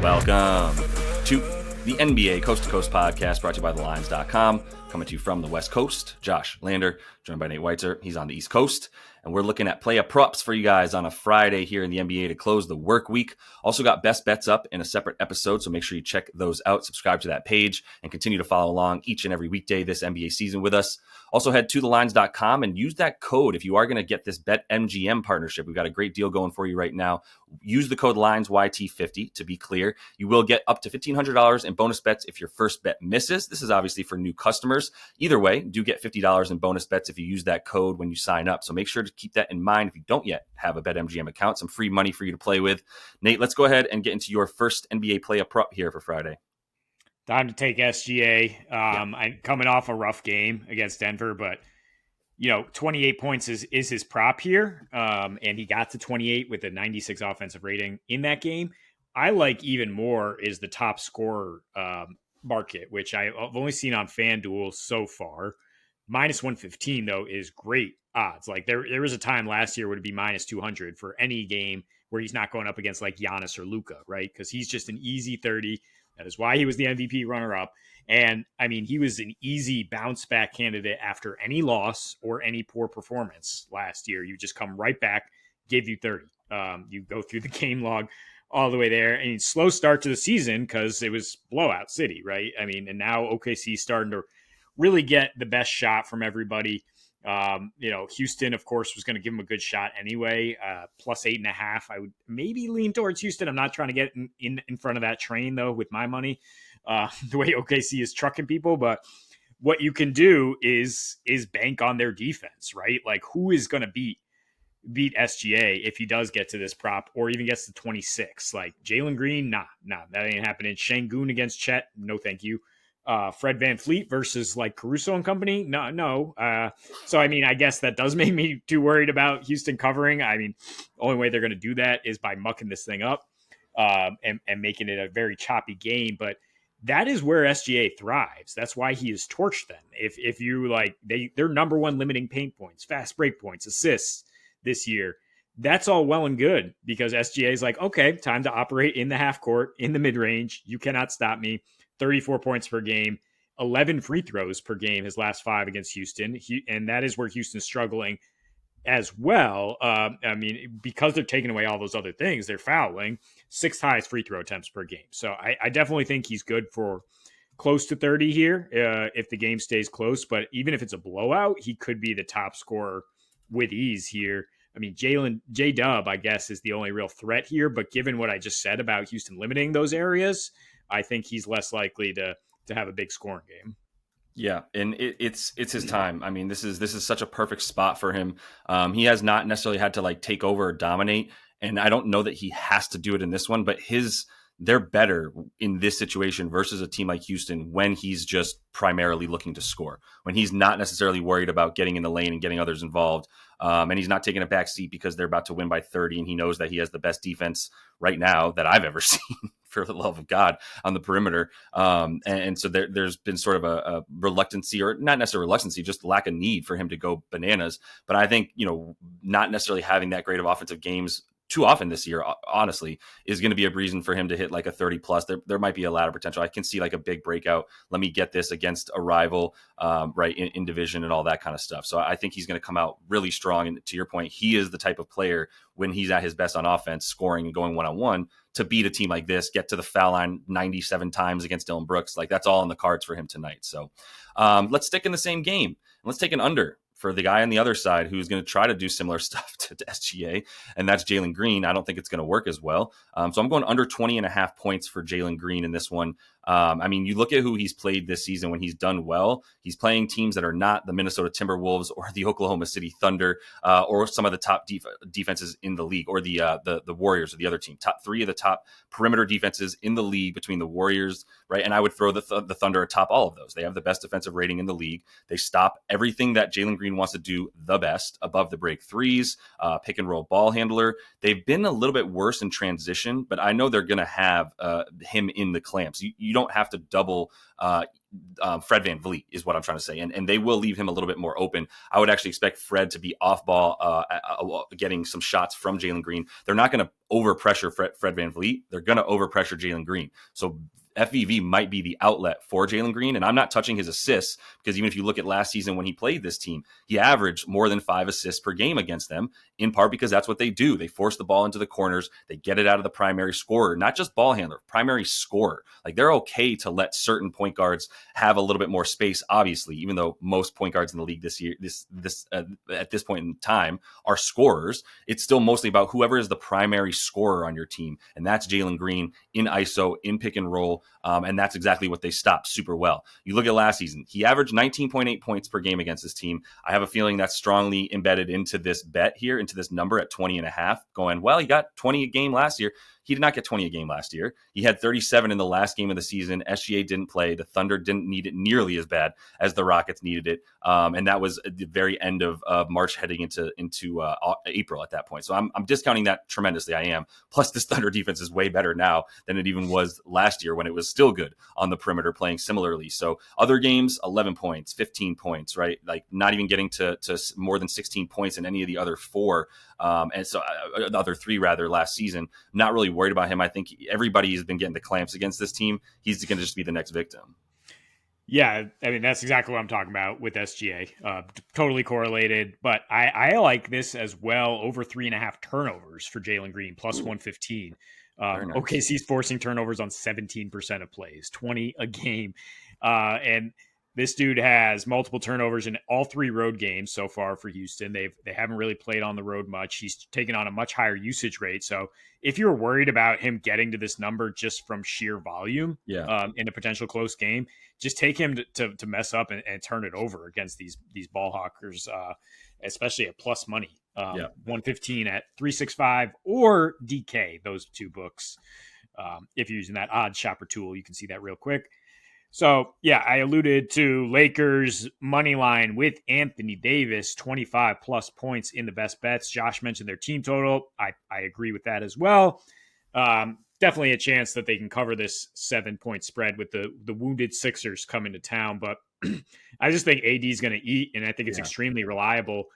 Welcome to the NBA Coast to Coast podcast brought to you by thelines.com. Coming to you from the West Coast, Josh Lander, joined by Nate Weitzer. He's on the East Coast. And we're looking at play props for you guys on a Friday here in the NBA to close the work week. Also got best bets up in a separate episode, so make sure you check those out. Subscribe to that page and continue to follow along each and every weekday this NBA season with us. Also head to thelines.com and use that code if you are going to get this BetMGM partnership. We've got a great deal going for you right now. Use the code LINESYT50 to be clear. You will get up to $1,500 in bonus bets if your first bet misses. This is obviously for new customers. Either way, do get $50 in bonus bets if you use that code when you sign up. So make sure to keep that in mind if you don't yet have a BetMGM account. Some free money for you to play with. Nate, let's go ahead and get into your first NBA play a prop here for Friday. Time to take SGA. I'm coming off a rough game against Denver, but 28 points is his prop here. And he got to 28 with a 96 offensive rating in that game. I like even more is the top scorer market, which I've only seen on FanDuel so far. Minus 115 though is great odds. Like there was a time last year would be minus 200 for any game where he's not going up against like Giannis or Luka, right? Because he's just an easy 30. That is why he was the MVP runner-up. And, I mean, he was an easy bounce-back candidate after any loss or any poor performance last year. You just come right back, give you 30. You go through the game log all the way there. And slow start to the season because it was blowout city, right? I mean, and now OKC starting to really get the best shot from everybody. Houston, of course, was going to give him a good shot anyway. Plus 8.5. I would maybe lean towards Houston. I'm not trying to get in front of that train, though, with my money, the way OKC is trucking people. But what you can do is bank on their defense, right? Like, who is going to beat SGA if he does get to this prop or even gets to 26? Like, Jalen Green, nah, that ain't happening. Şengün against Chet, no thank you. Fred VanVleet versus like Caruso and company. No. So, I mean, I guess that does make me too worried about Houston covering. I mean, the only way they're going to do that is by mucking this thing up and making it a very choppy game. But that is where SGA thrives. That's why he is torched then. If you like, they're number one limiting paint points, fast break points, assists this year. That's all well and good because SGA is like, okay, time to operate in the half court, in the mid range. You cannot stop me. 34 points per game, 11 free throws per game, his last 5 against Houston. And that is where Houston's struggling as well. I mean, because they're taking away all those other things, they're fouling, 6th highest free throw attempts per game. So I definitely think he's good for close to 30 here if the game stays close. But even if it's a blowout, he could be the top scorer with ease here. I mean, J-Dub, I guess, is the only real threat here. But given what I just said about Houston limiting those areas, I think he's less likely to have a big scoring game. Yeah, and it's his time. I mean, this is such a perfect spot for him. He has not necessarily had to like take over or dominate, and I don't know that he has to do it in this one, but they're better in this situation versus a team like Houston when he's just primarily looking to score, when he's not necessarily worried about getting in the lane and getting others involved. And he's not taking a back seat because they're about to win by 30. And he knows that he has the best defense right now that I've ever seen, for the love of God, on the perimeter. And so there's been sort of a reluctancy, or not necessarily reluctancy, just lack of need for him to go bananas. But I think, not necessarily having that great of offensive games too often this year, honestly, is going to be a reason for him to hit like a 30 plus. There might be a lot of potential. I can see like a big breakout. Let me get this against a rival, right, in division and all that kind of stuff. So I think he's going to come out really strong. And to your point, he is the type of player when he's at his best on offense, scoring and going one-on-one, to beat a team like this, get to the foul line 97 times against Dylan Brooks. Like, that's all in the cards for him tonight. So let's stick in the same game. Let's take an under for the guy on the other side who's going to try to do similar stuff to SGA, and that's Jalen Green. I don't think it's going to work as well. So I'm going under 20.5 points for Jalen Green in this one. I mean, you look at who he's played this season when he's done well. He's playing teams that are not the Minnesota Timberwolves or the Oklahoma City Thunder or some of the top defenses in the league, or the Warriors or the other team. Top 3 of the top perimeter defenses in the league between the Warriors, right? And I would throw the Thunder atop all of those. They have the best defensive rating in the league. They stop everything that Jalen Green Green wants to do the best above the break threes, pick and roll ball handler. They've been a little bit worse in transition, but I know they're going to have him in the clamps. You don't have to double Fred VanVleet is what I'm trying to say. And they will leave him a little bit more open. I would actually expect Fred to be off ball, getting some shots from Jalen Green. They're not going to overpressure Fred VanVleet. They're going to overpressure Jalen Green. So FVV might be the outlet for Jalen Green. And I'm not touching his assists, because even if you look at last season when he played this team, he averaged more than 5 assists per game against them, in part because that's what they do. They force the ball into the corners. They get it out of the primary scorer, not just ball handler, primary scorer. Like, they're okay to let certain point guards have a little bit more space, obviously, even though most point guards in the league this year, at this point in time, are scorers. It's still mostly about whoever is the primary scorer on your team. And that's Jalen Green in ISO, in pick and roll. And that's exactly what they stopped super well. You look at last season, he averaged 19.8 points per game against this team. I have a feeling that's strongly embedded into this bet here, into this number at 20.5, going, well, he got 20 a game last year. He did not get 20 a game last year. He had 37 in the last game of the season. SGA didn't play. The Thunder didn't need it nearly as bad as the Rockets needed it. And that was at the very end of March heading into April at that point. So I'm discounting that tremendously. I am. Plus, this Thunder defense is way better now than it even was last year when it was still good on the perimeter, playing similarly. So other games, 11 points, 15 points, right? Like, not even getting to more than 16 points in any of the other four. And so the other three, rather, last season. Not really worried about him. I think everybody has been getting the clamps against this team. He's going to just be the next victim. Yeah, I mean, that's exactly what I'm talking about with SGA. Totally correlated, but I like this as well. Over 3.5 turnovers for Jalen Green, plus 115. Nice. OKC's forcing turnovers on 17% of plays, 20 a game. And this dude has multiple turnovers in all 3 road games so far for Houston. They haven't really played on the road much. He's taken on a much higher usage rate. So if you're worried about him getting to this number just from sheer volume, in a potential close game, just take him to mess up and turn it over against these ball hawkers, especially at plus money. 115 at 365 or DK, those 2 books. If you're using that odd shopper tool, you can see that real quick. So, yeah, I alluded to Lakers money line with Anthony Davis, 25 plus points in the best bets. Josh mentioned their team total. I agree with that as well. Definitely a chance that they can cover this 7-point spread with the wounded Sixers coming to town. But I just think AD is going to eat, and I think it's extremely reliable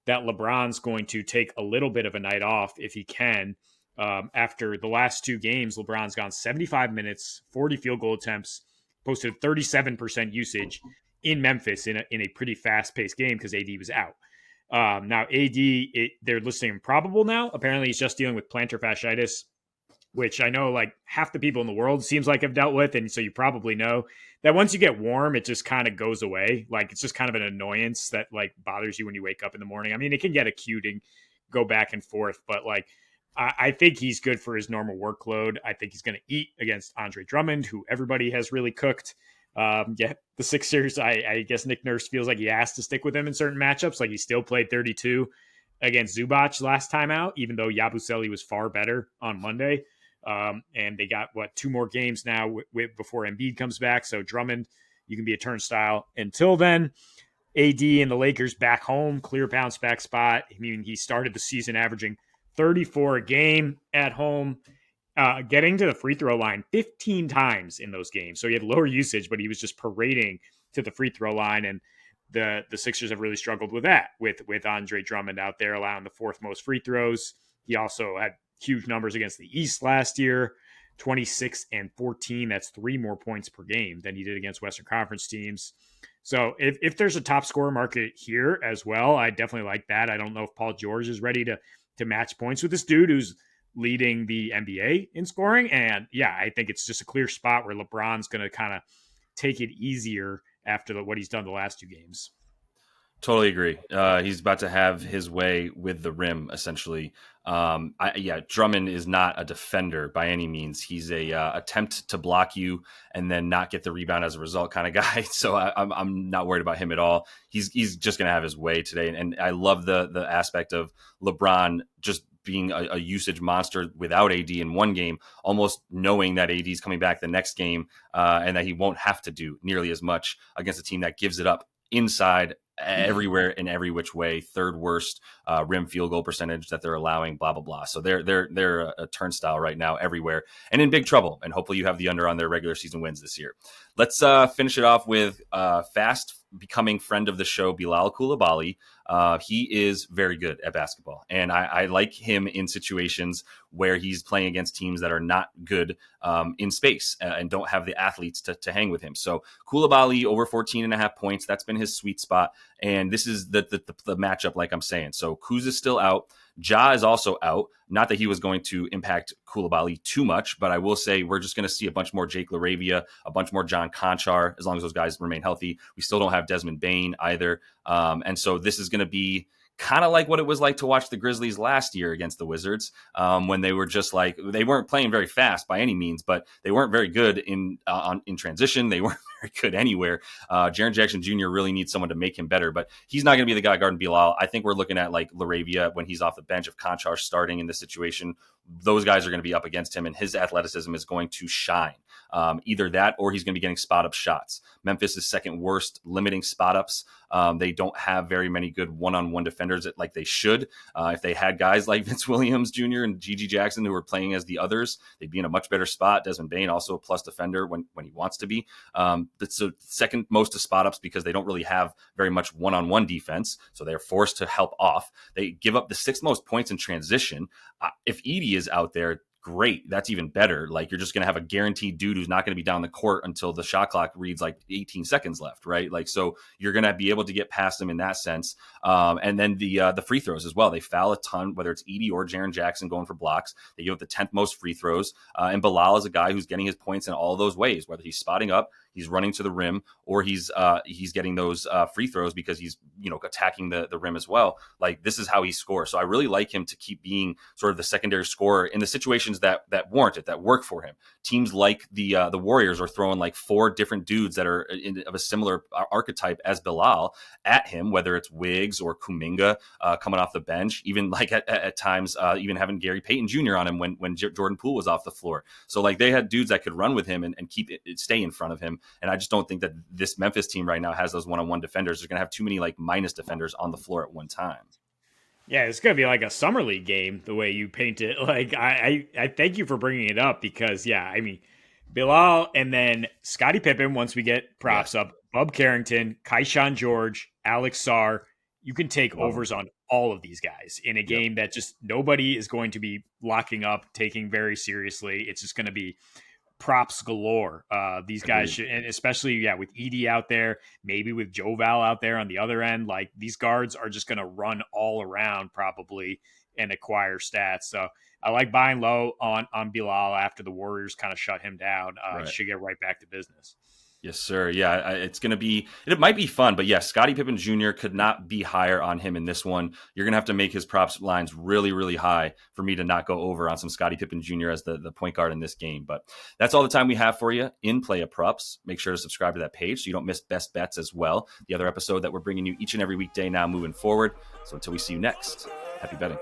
that LeBron's going to take a little bit of a night off if he can. After the last 2 games, LeBron's gone 75 minutes, 40 field goal attempts, posted 37% usage in Memphis in a pretty fast-paced game because AD was out. Now, AD, they're listing him probable now. Apparently, he's just dealing with plantar fasciitis, which I know like half the people in the world seems like have dealt with. And so you probably know that once you get warm, it just kind of goes away. Like, it's just kind of an annoyance that like bothers you when you wake up in the morning. I mean, it can get acute and go back and forth, but like, I think he's good for his normal workload. I think he's going to eat against Andre Drummond, who everybody has really cooked. The Sixers, I guess Nick Nurse feels like he has to stick with him in certain matchups. Like, he still played 32 against Zubac last time out, even though Yabusele was far better on Monday. And they got, 2 more games now before Embiid comes back. So Drummond, you can be a turnstile until then. AD and the Lakers back home, clear bounce back spot. I mean, he started the season averaging 34 a game at home, getting to the free throw line 15 times in those games. So he had lower usage, but he was just parading to the free throw line. And the Sixers have really struggled with that, with Andre Drummond out there allowing the 4th most free throws. He also had huge numbers against the East last year, 26 and 14. That's 3 more points per game than he did against Western Conference teams. So if there's a top scorer market here as well, I definitely like that. I don't know if Paul George is ready to match points with this dude who's leading the NBA in scoring. And yeah, I think it's just a clear spot where LeBron's going to kind of take it easier after what he's done the last 2 games. Totally agree. He's about to have his way with the rim, essentially. Drummond is not a defender by any means. He's a attempt to block you and then not get the rebound as a result kind of guy. So I'm not worried about him at all. He's just going to have his way today. And I love the aspect of LeBron just being a usage monster without AD in one game, almost knowing that AD is coming back the next game and that he won't have to do nearly as much against a team that gives it up inside everywhere in every which way. Third worst rim field goal percentage that they're allowing, blah blah blah. So they're a turnstile right now everywhere and in big trouble. And hopefully you have the under on their regular season wins this year. Let's finish it off with fast becoming friend of the show, Bilal Coulibaly. He is very good at basketball, and I like him in situations where he's playing against teams that are not good in space and don't have the athletes to hang with him. So Coulibaly over 14.5 points, that's been his sweet spot. And this is the matchup, like I'm saying. So Kuz is still out. Ja is also out. Not that he was going to impact Coulibaly too much, but I will say we're just going to see a bunch more Jake LaRavia, a bunch more John Conchar, as long as those guys remain healthy. We still don't have Desmond Bane either. And so this is going to be kind of like what it was like to watch the Grizzlies last year against the Wizards, when they were just like, they weren't playing very fast by any means, but they weren't very good in transition. They weren't very good anywhere. Jaren Jackson Jr. really needs someone to make him better, but he's not going to be the guy guarding Bilal. I think we're looking at like LaRavia when he's off the bench. If Conchar starting in this situation, those guys are going to be up against him, and his athleticism is going to shine. Either that or he's going to be getting spot up shots. Memphis is second worst limiting spot ups. They don't have very many good one-on-one defenders like they should. If they had guys like Vince Williams Jr. and Gigi Jackson who were playing as the others, they'd be in a much better spot. Desmond Bane, also a plus defender when he wants to be. That's the second most to spot ups because they don't really have very much one-on-one defense, so they're forced to help off. They give up the sixth most points in transition. If Edey is out there, great. That's even better. Like, you're just going to have a guaranteed dude who's not going to be down the court until the shot clock reads like 18 seconds left, right? Like, so you're going to be able to get past them in that sense. And then the free throws as well. They foul a ton, whether it's Edey or Jaren Jackson going for blocks. They give up the 10th most free throws. And Bilal is a guy who's getting his points in all those ways, whether he's spotting up, he's running to the rim, or he's getting those free throws because he's, attacking the rim as well. Like, this is how he scores. So I really like him to keep being sort of the secondary scorer in the situations that warrant it, that work for him. Teams like the Warriors are throwing like 4 different dudes that are of a similar archetype as Bilal at him, whether it's Wiggs or Kuminga coming off the bench, even like at times even having Gary Payton Jr. on him when Jordan Poole was off the floor. So like, they had dudes that could run with him and keep it stay in front of him. And I just don't think that this Memphis team right now has those one-on-one defenders. They're going to have too many like minus defenders on the floor at one time. Yeah, it's going to be like a summer league game, the way you paint it. Like, I thank you for bringing it up because, yeah, I mean, Bilal and then Scottie Pippen, once we get props up, Bub Carrington, Kaishan George, Alex Sarr, you can take overs on all of these guys in a game that just nobody is going to be locking up, taking very seriously. It's just going to be props galore. These guys should, and especially with Edey out there, maybe with Joe Val out there on the other end, like, these guards are just going to run all around probably and acquire stats. So I like buying low on Bilal after the Warriors kind of shut him down. Should get right back to business. Yes, sir. Yeah, it might be fun, but yes, Scottie Pippen Jr. could not be higher on him in this one. You're going to have to make his props lines really, really high for me to not go over on some Scottie Pippen Jr. as the point guard in this game. But that's all the time we have for you in Play of Props. Make sure to subscribe to that page so you don't miss Best Bets as well, the other episode that we're bringing you each and every weekday now moving forward. So until we see you next, happy betting.